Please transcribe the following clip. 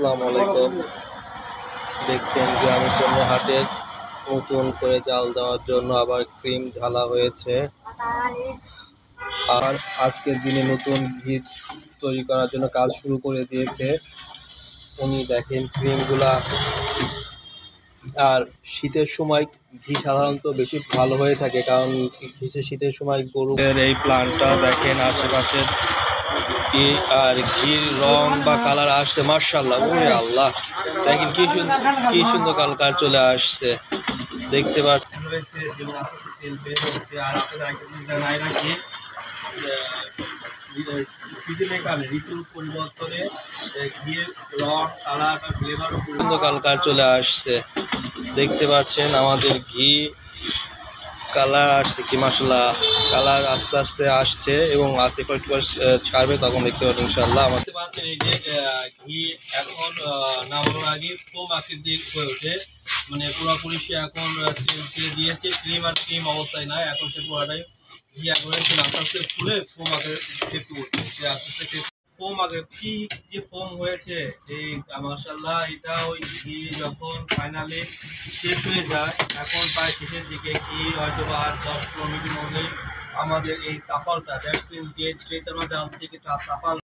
আসসালামু আলাইকুম। দেখছেন গ্রামের জন্য হাটে নতুন করে জাল দেওয়ার জন্য আবার ক্রিম ঢালা হয়েছে। আর আজকের দিনে নতুন ঘি তৈরি করার জন্য কাজ শুরু করে দিয়েছে উনি। দেখেন ক্রিমগুলা। আর শীতের সময় ঘি সাধারণত বেশি ভালো হয়ে থাকে, কারণ শীতের সময় গরুর এই প্লান্টটা দেখেন আশেপাশে কি, আর ঘির রং বা কালার আসছে মাশাআল্লাহ। ওরে আল্লাহ, দেখেন কি সুন্দর কালার চলে আসছে, দেখতে পাচ্ছেন। রয়েছে যেমন আস্তে তেল বের হচ্ছে। আর আপনাদের একটা জিনিস জানাই রাখি, সিজনের কারণে ঋতুর পরিবর্তনে ঘিয়ের রং কালার বা ফ্লেভারও সুন্দর কালার চলে আসছে, দেখতে পাচ্ছেন। আমাদের ঘি কালার আসছে কি মাশাআল্লাহ, কালার আস্তে আস্তে আসছে এবং আস্তে করে ছাড়বে, তখন দেখতে পাচ্ছেন ইনশাআল্লাহ। দেখতে পাচ্ছেন এই যে ঘি এখন নামানোর আগে ফোম আকৃতির হয়ে ওঠে, মানে পুরোপুরি সে এখন তেল ছেড়ে দিয়েছে, ক্রিম আর ক্রিম অবস্থায় নাই, এখন সে পুরোটাই ঘি এখন আস্তে আস্তে ফুলে ফোম আগে একটু উঠছে, সে আস্তে আস্তে ফোম আগে কি যে ফোম হয়েছে এই মাশাআল্লাহ। এটা ওই ঘি যখন ফাইনালি শেষ হয়ে যায়, এখন প্রায় শেষের দিকে ঘি হয়তো বা আর 10-15 মিনিটের মধ্যেই আমাদের এই তাফালটা যে ট্রেতে আমরা জাল থেকে তাফাল